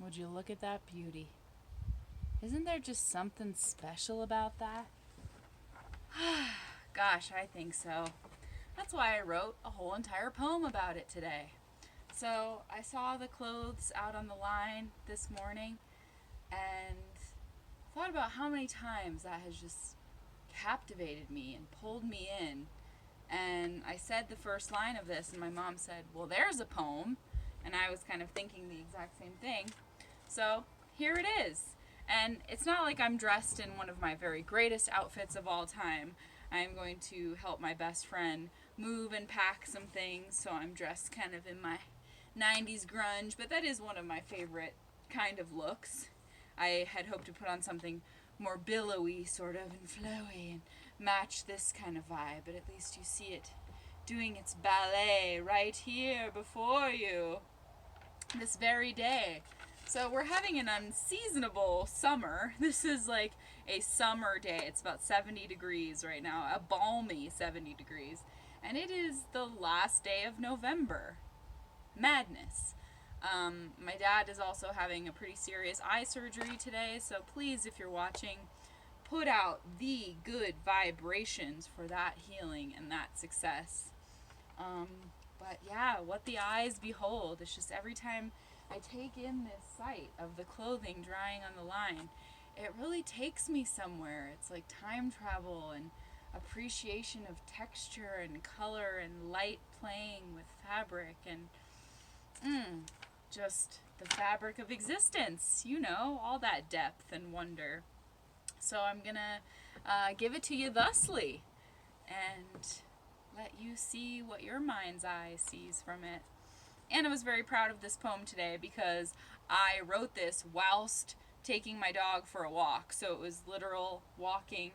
Would you look at that beauty? Isn't there just something special about that? Gosh, I think so. That's why I wrote a whole entire poem about it today. So I saw the clothes out on the line this morning and thought about how many times that has just captivated me and pulled me in. And I said the first line of this, and my mom said, "Well, there's a poem." And I was kind of thinking the exact same thing. So here it is. And it's not like I'm dressed in one of my very greatest outfits of all time. I'm going to help my best friend move and pack some things, so I'm dressed kind of in my 90s grunge, but that is one of my favorite kind of looks. I had hoped to put on something more billowy, sort of, and flowy, and match this kind of vibe, but at least you see it doing its ballet right here before you this very day. So we're having an unseasonable summer. This is like a summer day. It's about 70 degrees right now, a balmy 70 degrees. And it is the last day of November. Madness. My dad is also having a pretty serious eye surgery today, so please, if you're watching, put out the good vibrations for that healing and that success. But yeah, what the eyes behold. It's just every time I take in this sight of the clothing drying on the line, it really takes me somewhere. It's like time travel and appreciation of texture and color and light playing with fabric and just the fabric of existence, all that depth and wonder. So I'm gonna give it to you thusly and let you see what your mind's eye sees from it. And I was very proud of this poem today because I wrote this whilst taking my dog for a walk. So it was literal walking.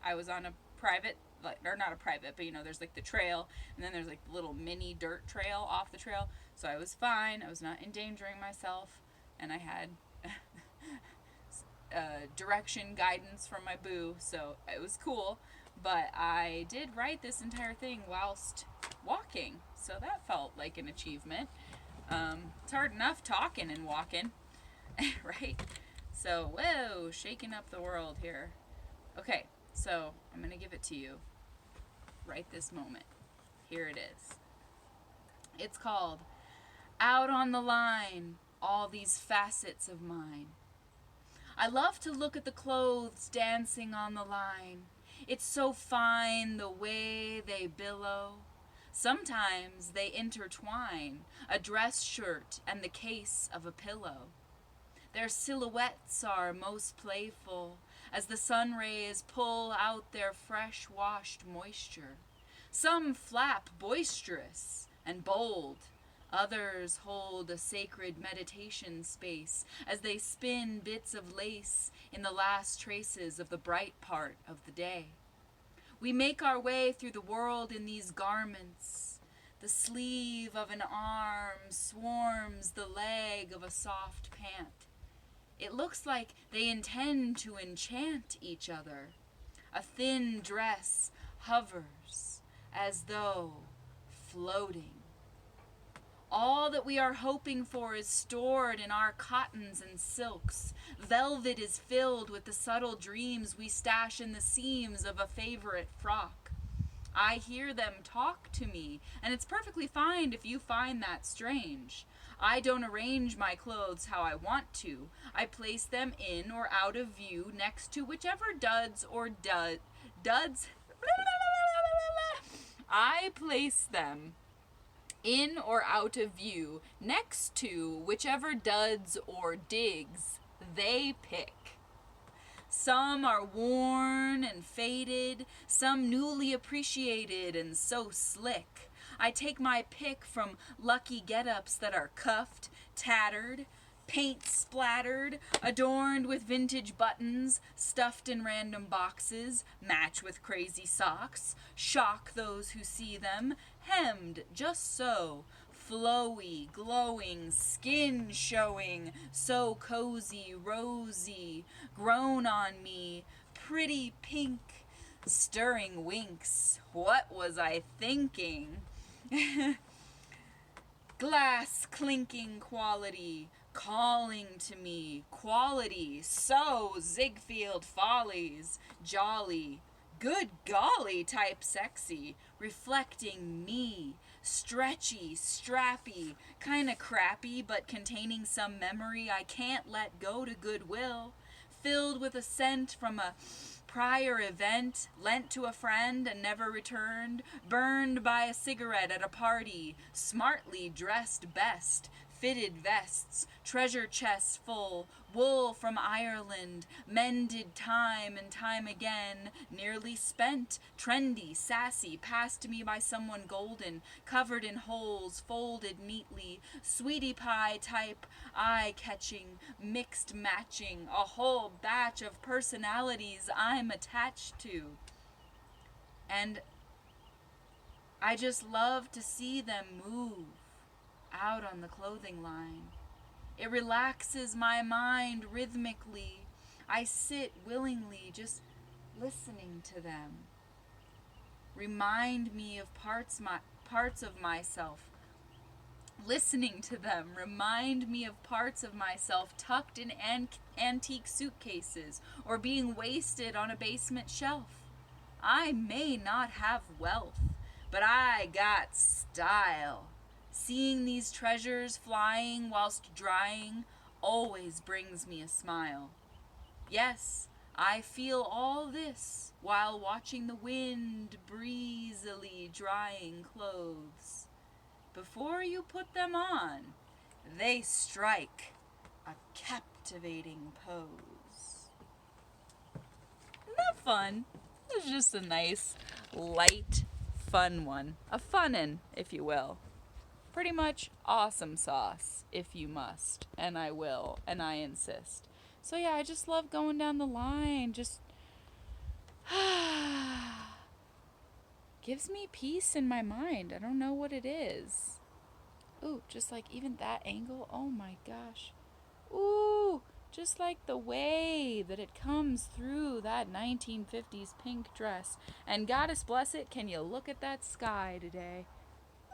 I was on a private, or not a private, but there's like the trail, and then there's like the little mini dirt trail off the trail. So I was fine. I was not endangering myself, and I had direction guidance from my boo, so it was cool. But I did write this entire thing whilst walking, so that felt like an achievement. It's hard enough talking and walking, right? So, whoa, shaking up the world here. Okay, so I'm gonna give it to you right this moment. Here it is. It's called Out on the Line, All These Facets of Mine. I love to look at the clothes dancing on the line. It's so fine the way they billow. Sometimes they intertwine, a dress shirt and the case of a pillow. Their silhouettes are most playful as the sun rays pull out their fresh-washed moisture. Some flap boisterous and bold. Others hold a sacred meditation space as they spin bits of lace in the last traces of the bright part of the day. We make our way through the world in these garments. The sleeve of an arm swarms the leg of a soft pant. It looks like they intend to enchant each other. A thin dress hovers as though floating. All that we are hoping for is stored in our cottons and silks. Velvet is filled with the subtle dreams we stash in the seams of a favorite frock. I hear them talk to me, and it's perfectly fine if you find that strange. I don't arrange my clothes how I want to. I place them in or out of view next to whichever duds. I place them in or out of view, next to whichever duds or digs they pick. Some are worn and faded, some newly appreciated and so slick. I take my pick from lucky get-ups that are cuffed, tattered, paint splattered, adorned with vintage buttons, stuffed in random boxes, match with crazy socks, shock those who see them, hemmed just so, flowy, glowing, skin showing, so cozy, rosy, grown on me, pretty pink, stirring winks. What was I thinking? Glass clinking quality, calling to me quality, so Ziegfeld follies, jolly, good golly type sexy, reflecting me, stretchy, strappy, kinda crappy, but containing some memory I can't let go to goodwill, filled with a scent from a prior event, lent to a friend and never returned, burned by a cigarette at a party, smartly dressed best, fitted vests, treasure chests full, wool from Ireland, mended time and time again, nearly spent, trendy, sassy, passed me by someone golden, covered in holes, folded neatly, sweetie pie type, eye-catching, mixed matching, a whole batch of personalities I'm attached to. And I just love to see them move out on the clothing line. It relaxes my mind rhythmically. I sit willingly just listening to them. Remind me of parts of myself. Listening to them remind me of parts of myself tucked in antique suitcases or being wasted on a basement shelf. I may not have wealth, but I got style. Seeing these treasures flying whilst drying always brings me a smile. Yes, I feel all this while watching the wind breezily drying clothes. Before you put them on, they strike a captivating pose. Isn't that fun? It was just a nice, light, fun one. A funnin', if you will. Pretty much awesome sauce, if you must. And I will, and I insist. So yeah, I just love going down the line. Just gives me peace in my mind. I don't know what it is. Ooh, just like even that angle. Oh my gosh. Ooh, just like the way that it comes through that 1950s pink dress. And goddess bless it, can you look at that sky today?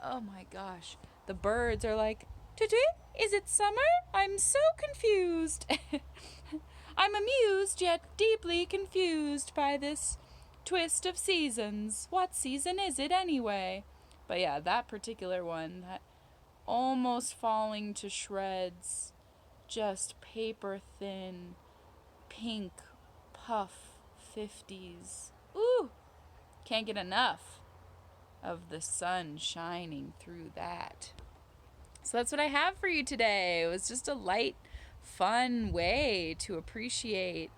Oh my gosh. The birds are like, today? Is it summer? I'm so confused. I'm amused yet deeply confused by this twist of seasons. What season is it anyway? But yeah, that particular one, that almost falling to shreds, just paper thin, pink, puff 50s. Ooh, can't get enough of the sun shining through that. So that's what I have for you today. It was just a light, fun way to appreciate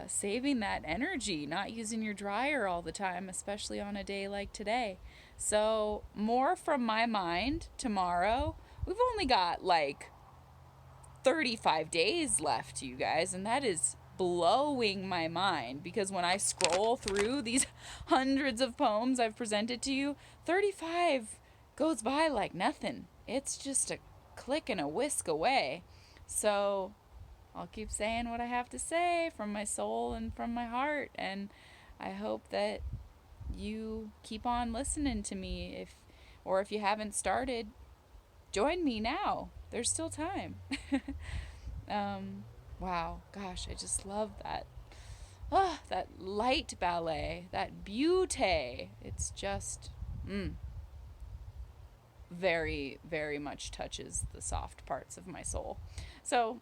saving that energy, not using your dryer all the time, especially on a day like today. So more from my mind tomorrow. We've only got like 35 days left, you guys, and that is blowing my mind, because when I scroll through these hundreds of poems I've presented to you, 35 goes by like nothing. It's just a click and a whisk away. So I'll keep saying what I have to say from my soul and from my heart, and I hope that you keep on listening to me. If you haven't started, join me now. There's still time. Wow, gosh, I just love that. That light ballet, that beauty. It's just, very, very much touches the soft parts of my soul. So,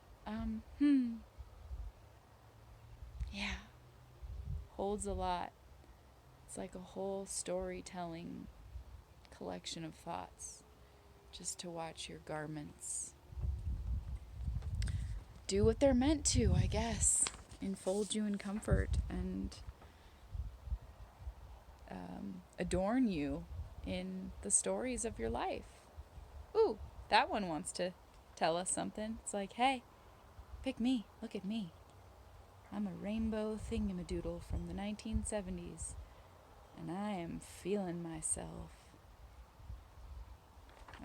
yeah, holds a lot. It's like a whole storytelling collection of thoughts, just to watch your garments do what they're meant to, I guess. Enfold you in comfort and adorn you in the stories of your life. Ooh, that one wants to tell us something. It's like, hey, pick me. Look at me. I'm a rainbow thingamadoodle from the 1970s, and I am feeling myself.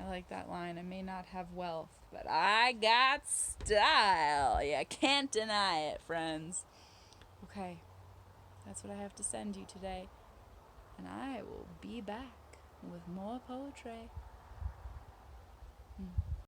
I like that line. I may not have wealth, but I got style. You can't deny it, friends. Okay, that's what I have to send you today. And I will be back with more poetry.